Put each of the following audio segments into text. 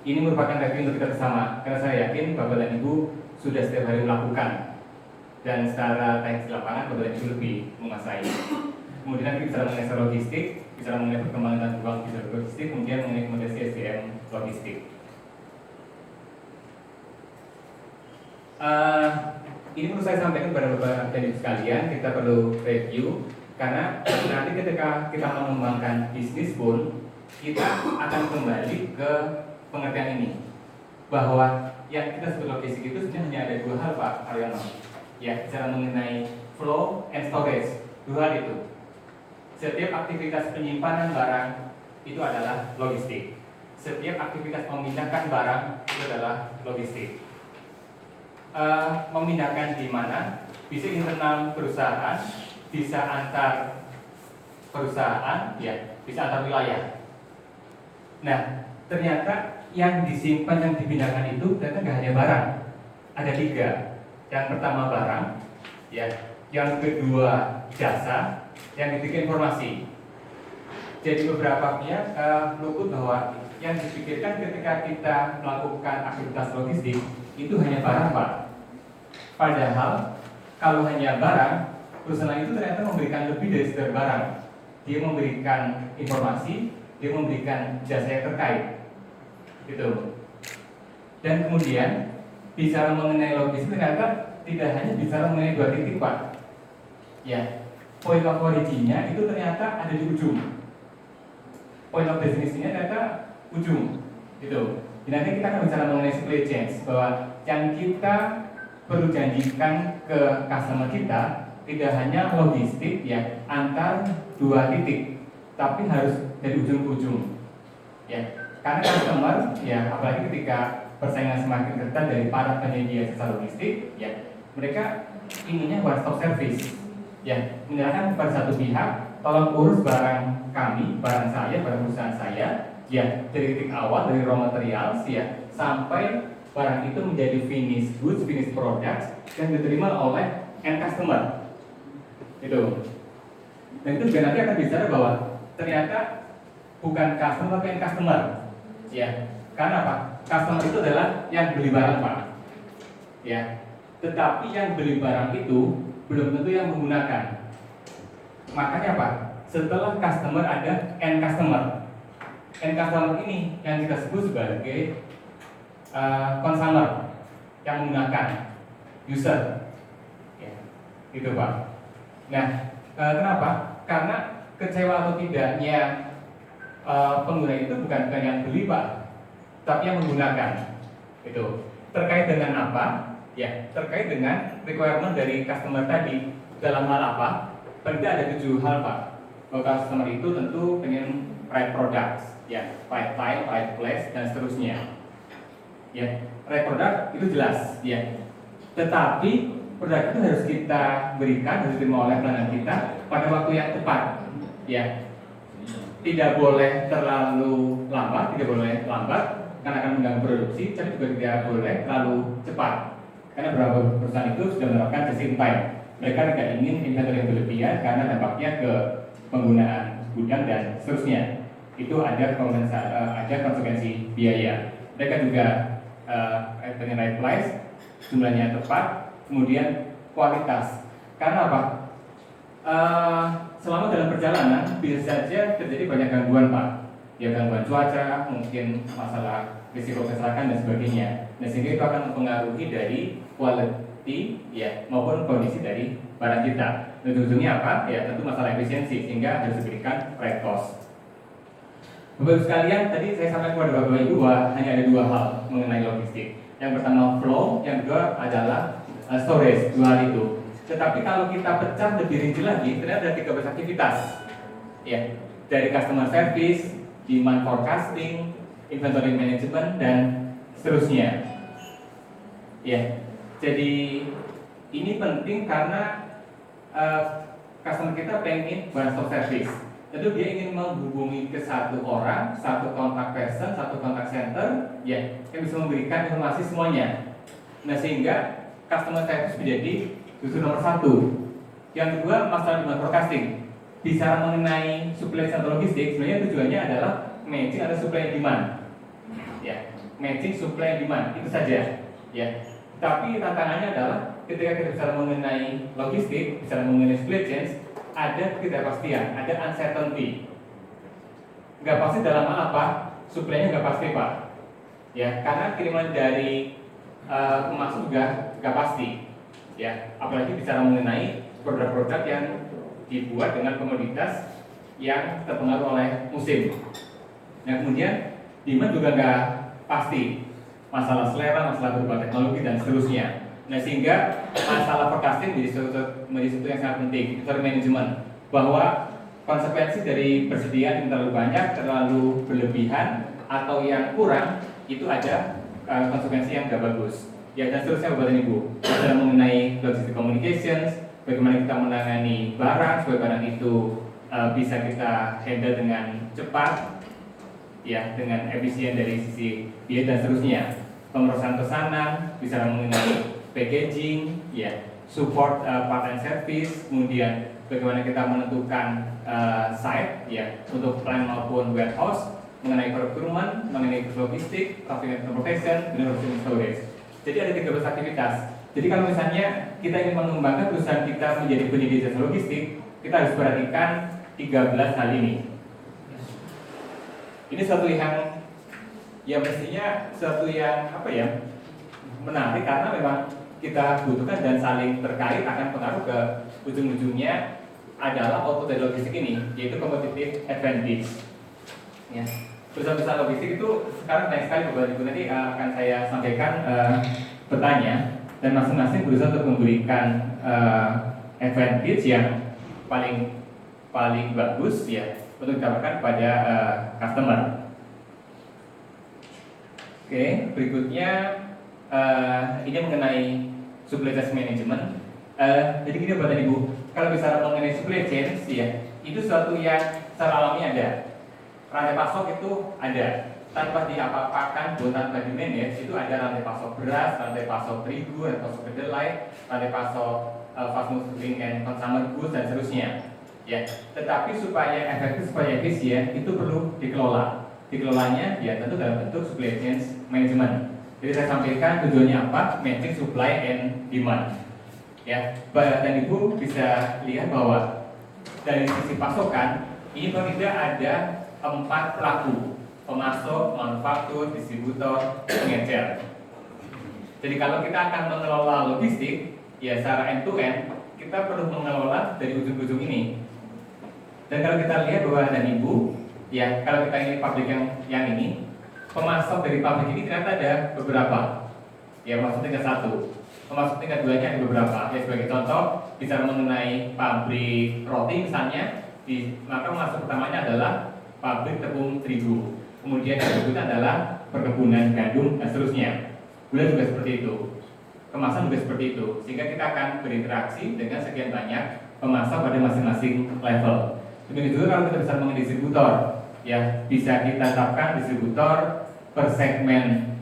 Ini merupakan review untuk kita bersama, karena saya yakin Bapak dan Ibu sudah setiap hari melakukan, dan secara teknis lapangan Bapak dan Ibu lebih menguasai. Kemudian nanti bicara mengenai logistik, bicara mengenai perkembangan ruang bisnis logistik, kemudian mengenai kompetensi SDM logistik. Ini perlu saya sampaikan kepada Bapak dan Ibu sekalian, kita perlu review, karena nanti ketika kita mengembangkan bisnis pun, kita akan kembali ke pengertian ini, bahwa yang kita sebut logistik itu sebenarnya hanya ada dua hal, Pak Aryono. Ya, bicara mengenai flow and storage, dua hal itu. Setiap aktivitas penyimpanan barang itu adalah logistik. Setiap aktivitas memindahkan barang itu adalah logistik. Memindahkan di mana? Bisa internal perusahaan, bisa antar perusahaan, ya, bisa antar wilayah. Nah, ternyata yang disimpan, yang dipindahkan itu ternyata nggak hanya barang, ada tiga. Yang pertama barang, ya, yang kedua jasa, yang ketiga informasi. Jadi beberapa pihak luput bahwa yang dipikirkan ketika kita melakukan aktivitas logistik itu hanya barang, Pak. Padahal kalau hanya barang, perusahaan itu ternyata memberikan lebih dari sekedar barang. Dia memberikan informasi, dia memberikan jasa yang terkait, gitu. Dan kemudian bicara mengenai logistik ternyata tidak hanya bicara mengenai dua titik, Pak. Ya, point of origin-nya itu ternyata ada di ujung. Point of destination-nya ternyata ujung, gitu. Dan nanti kita akan bicara mengenai supply chain, bahwa yang kita perlu janjikan ke customer kita tidak hanya logistik, ya, antar dua titik, tapi harus dari ujung ke ujung, ya. Karena customer, ya, apalagi ketika persaingan semakin ketat dari para penyedia jasa logistik, ya, mereka inginnya one stop service, ya, menyerahkan kepada satu pihak, tolong urus barang kami, barang saya, barang perusahaan saya, ya, dari titik awal, dari raw materials, ya, sampai barang itu menjadi finish goods, finish products yang diterima oleh end customer, itu. Dan itu juga nanti akan bicara bahwa ternyata bukan customer tapi end customer, ya. Karena apa? Customer itu adalah yang beli barang, Pak, ya. Tetapi yang beli barang itu belum tentu yang menggunakan. Makanya apa? Setelah customer ada end customer. End customer ini yang kita sebut sebagai consumer, yang menggunakan, user, ya, gitu, Pak. Nah, kenapa? Karena kecewa atau tidaknya pengguna itu bukan yang beli, Pak, tapi yang menggunakan. Itu terkait dengan apa? Ya, terkait dengan requirement dari customer tadi. Dalam hal apa? Berarti ada 7 hal, Pak. Bahwa customer itu tentu pengen right products, ya, right time, right place, dan seterusnya. Ya, right product itu jelas, ya. Tetapi produk itu harus kita berikan, harus diterima oleh pelanggan kita pada waktu yang tepat, ya. Tidak boleh terlalu lambat, tidak boleh lambat karena akan mengganggu produksi, tapi juga tidak boleh terlalu cepat. Karena beberapa perusahaan itu sudah menerapkan just in time. Mereka tidak ingin inventory yang berlebihan karena dampaknya ke penggunaan gudang dan seterusnya. Itu ada konsekuensi biaya. Mereka juga dengan right price, jumlahnya tepat, kemudian kualitas. Karena apa? Selama dalam perjalanan bisa saja terjadi banyak gangguan, Pak. Ya, gangguan cuaca, mungkin masalah risiko kecelakaan dan sebagainya. Nah, sehingga itu akan mempengaruhi dari quality, ya, maupun kondisi dari barang kita. Dan ujungnya apa? Ya, tentu masalah efisiensi, sehingga harus diberikan right cost. Bapak-Ibu sekalian, tadi saya sampaikan kepada Bapak-Ibu bahwa hanya ada dua hal mengenai logistik. Yang pertama flow, yang kedua adalah storage, dua hal itu. Tetapi kalau kita pecah lebih rinci lagi, ternyata ada 13 aktivitas, ya, dari customer service, demand forecasting, inventory management, dan seterusnya. Ya, jadi ini penting karena customer kita pengen one stop service. Tentu dia ingin menghubungi ke satu orang, satu kontak person, satu kontak center, ya, yang bisa memberikan informasi semuanya. Nah, sehingga customer service menjadi justru nomor satu. Yang kedua, masalah demand forecasting. Bicara mengenai supply chain logistik, sebenarnya tujuannya adalah managing ada supply and demand. ya, matching supply and demand, itu saja, ya. Tapi tantangannya adalah ketika kita bicara mengenai logistik, bicara mengenai supply chain, ada ketidakpastian, ada uncertainty. Nggak pasti dalam hal apa? Supply-nya nggak pasti, Pak. Ya, karena kiriman dari pemasok juga nggak pasti. Ya, apalagi bicara mengenai produk-produk yang dibuat dengan komoditas yang terpengaruh oleh musim. Nah, kemudian demand juga nggak pasti. Masalah selera, masalah berubah teknologi dan seterusnya. Nah, sehingga masalah forecasting menjadi sesuatu yang sangat penting, inventory management, bahwa konsekuensi dari persediaan yang terlalu banyak, terlalu berlebihan, atau yang kurang, itu ada konsekuensi yang nggak bagus. Ya, dan seterusnya Bapak dan Ibu. Dalam mengenai logistic communications, bagaimana kita menangani barang supaya barang itu bisa kita handle dengan cepat, ya, dengan efisien dari sisi biaya dan seterusnya. Pemrosesan pesanan, bicara mengenai packaging, ya, support part and service, kemudian bagaimana kita menentukan site, ya, untuk plant maupun warehouse, mengenai procurement, mengenai logistik, transportation, dan storage. Jadi ada 13 aktivitas. Jadi kalau misalnya kita ingin mengembangkan perusahaan kita menjadi penyedia jasa logistik, kita harus perhatikan 13 hal ini. Ini suatu yang mestinya suatu yang menarik, karena memang kita butuhkan dan saling terkait, akan pengaruh ke ujung-ujungnya adalah output dari logistik ini, yaitu competitive advantage. Ya. Perusahaan-perusahaan logistik itu sekarang banyak sekali, Bapak Ibu, nanti akan saya sampaikan petanya, dan masing-masing berusaha untuk memberikan advantage yang paling bagus, ya, untuk ditawarkan kepada customer. Oke, berikutnya ini mengenai supply chain management. Jadi gini Bapak dan Ibu, kalau bicara mengenai supply chain, ya, itu suatu yang secara alami ada. Rantai pasok itu ada, tanpa diapa-apakan, tanpa di manage, itu ada rantai pasok beras, rantai pasok terigu, rantai pasok kedelai, rantai pasok fast moving and consumer goods dan seterusnya. Ya, tetapi supaya efektif, supaya efisien, itu perlu dikelola. Dikelolanya ya tentu dalam bentuk supply chain management. Jadi saya sampaikan tujuannya apa? Matching supply and demand. Ya, Bapak dan Ibu bisa lihat bahwa dari sisi pasokan ini paling tidak ada 4 pelaku: pemasok, manufaktur, distributor, pengecer. Jadi kalau kita akan mengelola logistik, ya secara end to end, kita perlu mengelola dari ujung-ujung ini. Dan kalau kita lihat Bapak dan Ibu, ya, kalau kita ini pabrik yang ini, pemasok dari pabrik ini ternyata ada beberapa. Ya, pemasok tingkat 1, pemasok tingkat 2-nya ada beberapa. Ya, sebagai contoh, bicara mengenai pabrik roti misalnya, maka pemasok pertamanya adalah pabrik tepung terigu. Kemudian yang berikutnya adalah perkebunan gandum dan seterusnya. Gula juga seperti itu. Kemasan juga seperti itu. Sehingga kita akan berinteraksi dengan sekian banyak pemasok pada masing-masing level. Demikian juga kalau kita bisa mengenai distributor, ya, bisa kita tetapkan distributor per segmen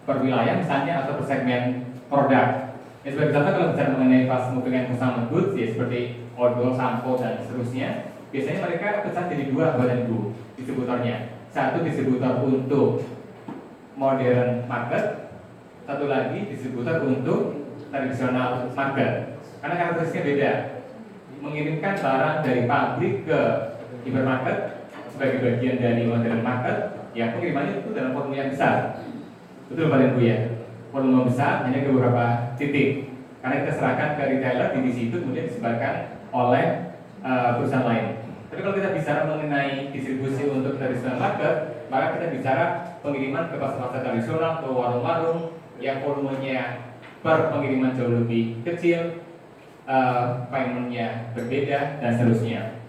per wilayah misalnya, atau per segmen produk. Ya, sebagai contoh kalau bicara mengenai fast moving and consumer goods, ya, seperti odol, sampo dan seterusnya, biasanya mereka pecah jadi 2 Bapak dan Ibu distributornya. Satu distributor untuk modern market, satu lagi distributor untuk tradisional market. Karena karakteristiknya beda. Mengirimkan barang dari pabrik ke hypermarket sebagai bagian dari modern market, ya, pengirimannya itu dalam volume yang besar. Betul Bapak dan Ibu, ya, volume besar hanya ke beberapa titik. Karena kita serahkan ke retailer, di situ kemudian disebarkan oleh perusahaan lain. Tapi kalau kita bicara mengenai distribusi untuk tradisional market, maka kita bicara pengiriman ke pasar-pasar tradisional, ke warung-warung yang volumenya per pengiriman jauh lebih kecil, paymentnya berbeda dan seterusnya.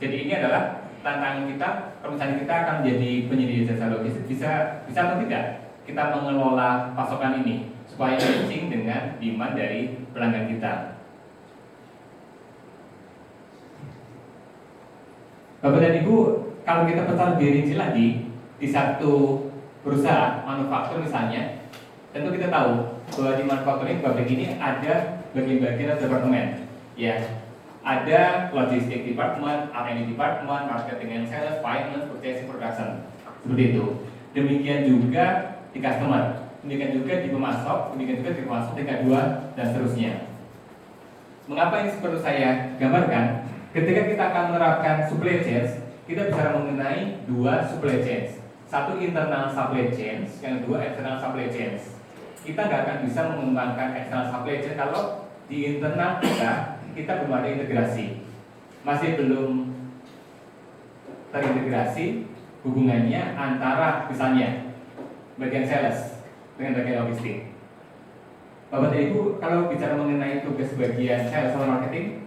Jadi ini adalah tantangan kita. Kalau misalnya kita akan menjadi penyedia jasa logistik, bisa atau tidak kita mengelola pasokan ini supaya matching dengan demand dari pelanggan kita. Bapak dan Ibu, kalau kita pecah lebih rinci lagi di satu perusahaan manufaktur misalnya, tentu kita tahu bahwa di manufaktur ini, pabrik ini ada bagian-bagian atau departemen, ya, Ada logistik department, R&D department, marketing and sales, finance, purchasing, production. Seperti itu. Demikian juga di customer, demikian juga di pemasok, demikian juga di pemasok tingkat 2 dan seterusnya. Mengapa ini perlu saya gambarkan? Ketika kita akan menerapkan supply chains, kita bicara mengenai 2 supply chains. Satu internal supply chains, yang kedua external supply chains. Kita nggak akan bisa mengembangkan external supply chain kalau di internal kita belum ada integrasi, masih belum terintegrasi hubungannya antara misalnya bagian sales dengan bagian logistik. Bapak dan Ibu, kalau bicara mengenai tugas bagian sales atau marketing,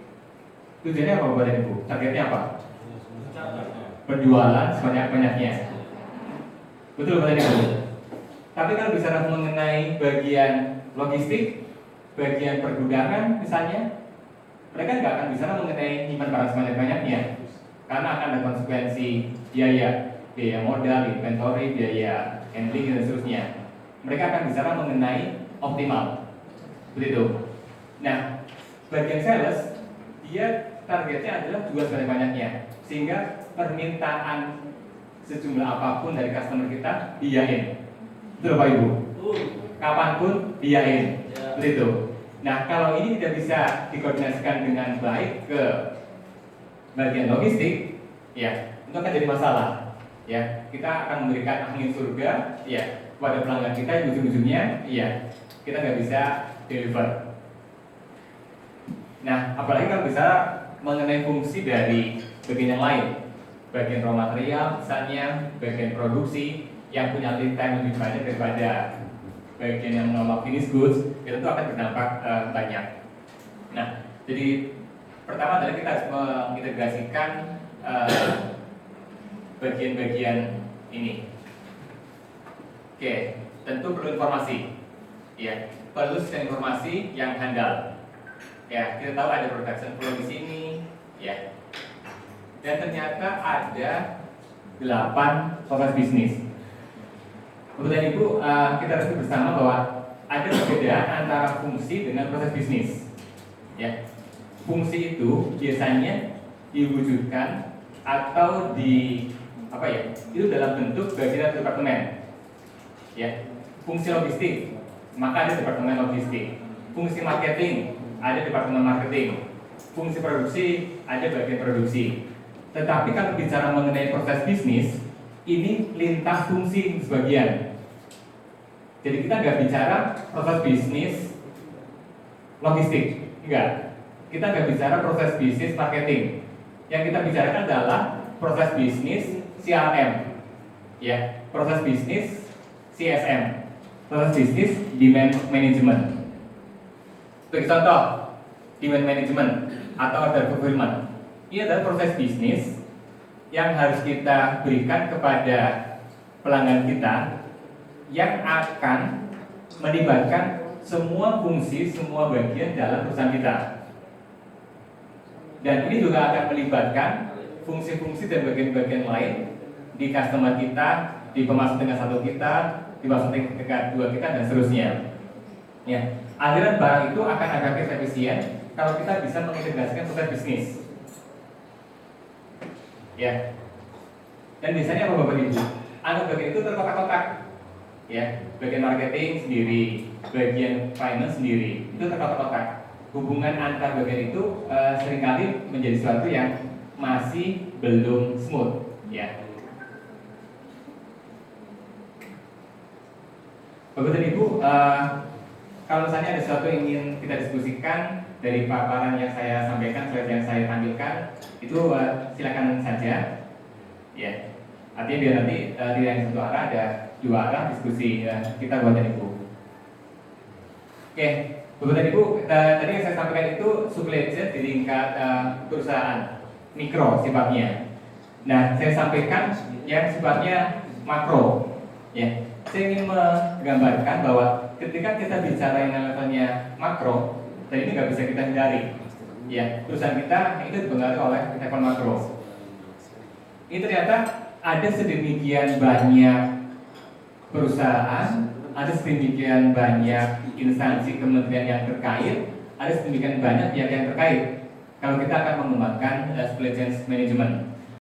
tujuannya apa Bapak dan Ibu? Targetnya apa? Penjualan sebanyak-banyaknya. Betul Bapak dan Ibu? Tapi kalau bicara mengenai bagian logistik, bagian pergudangan misalnya, mereka nggak akan bisa mengenai nyimpan barang sebanyak-banyaknya, karena akan ada konsekuensi biaya modal, inventory, biaya handling dan seterusnya. Mereka akan bicara mengenai optimal, seperti itu. Nah, bagian sales dia targetnya adalah jual sebanyak-banyaknya, sehingga permintaan sejumlah apapun dari customer kita diiyain. Betul Pak Ibu? Kapanpun diiyain, seperti itu. Nah, kalau ini tidak bisa dikoordinasikan dengan baik ke bagian logistik, ya, itu akan jadi masalah. Ya, kita akan memberikan angin surga, ya, kepada pelanggan kita yang ujung-ujungnya, ya, kita nggak bisa deliver. Nah, apalagi kalau bisa mengenai fungsi dari bagian yang lain, bagian raw material, misalnya, bagian produksi yang punya lead time lebih banyak daripada bagian yang menolak finish goods, itu akan berdampak banyak. Nah, jadi pertama adalah kita harus mengintegrasikan bagian-bagian ini. Oke, tentu perlu informasi, ya, perlu sistem informasi yang handal. Ya, kita tahu ada production flow di sini, ya, dan ternyata ada 8 proses bisnis. Kemudian Ibu, kita harus bersama bahwa ada perbedaan antara fungsi dengan proses bisnis. Ya, fungsi itu biasanya diwujudkan atau itu dalam bentuk bagian departemen. Ya, fungsi logistik, maka ada departemen logistik. Fungsi marketing, ada departemen marketing. Fungsi produksi, ada bagian produksi. Tetapi kalau bicara mengenai proses bisnis, ini lintas fungsi sebagian. Jadi kita nggak bicara proses bisnis logistik, enggak. Kita nggak bicara proses bisnis marketing. Yang kita bicarakan adalah proses bisnis CRM, ya, proses bisnis CSM, proses bisnis demand management. Sebagai contoh, demand management atau order fulfillment, ini adalah proses bisnis yang harus kita berikan kepada pelanggan kita, yang akan melibatkan semua fungsi, semua bagian dalam perusahaan kita. Dan ini juga akan melibatkan fungsi-fungsi dan bagian-bagian lain di customer kita, di pemasok tingkat 1 kita, di pemasok tingkat 2 kita, dan seterusnya. Ya, aliran barang itu akan agak efisien kalau kita bisa mengintegrasikan proses bisnis. Ya, dan biasanya apa Bapak Ibu? Anggap bagian itu terkotak-kotak. Ya, bagian marketing sendiri, bagian finance sendiri, itu terkotak-kotak. Hubungan antar bagian itu seringkali menjadi sesuatu yang masih belum smooth, ya. Bapak dan Ibu, kalau misalnya ada sesuatu yang ingin kita diskusikan dari paparan yang saya sampaikan, slide yang saya tampilkan, itu silakan saja, ya. Artinya biar nanti tidak hanya satu arah, ada 2 arah diskusi kita Bapak dan Ibu. Oke, Bapak dan Ibu, tadi yang saya sampaikan itu supply chain di tingkat perusahaan mikro sifatnya. Nah, saya sampaikan yang sifatnya makro, ya. Saya ingin menggambarkan bahwa ketika kita bicara yang levelnya makro, dan ini nggak bisa kita hindari, ya, perusahaan kita itu dipengaruhi oleh level makro. Ini ternyata ada sedemikian banyak perusahaan, ada sedemikian banyak instansi kementerian yang terkait, ada sedemikian banyak pihak yang terkait. kalau kita akan mengembangkan supply chain management.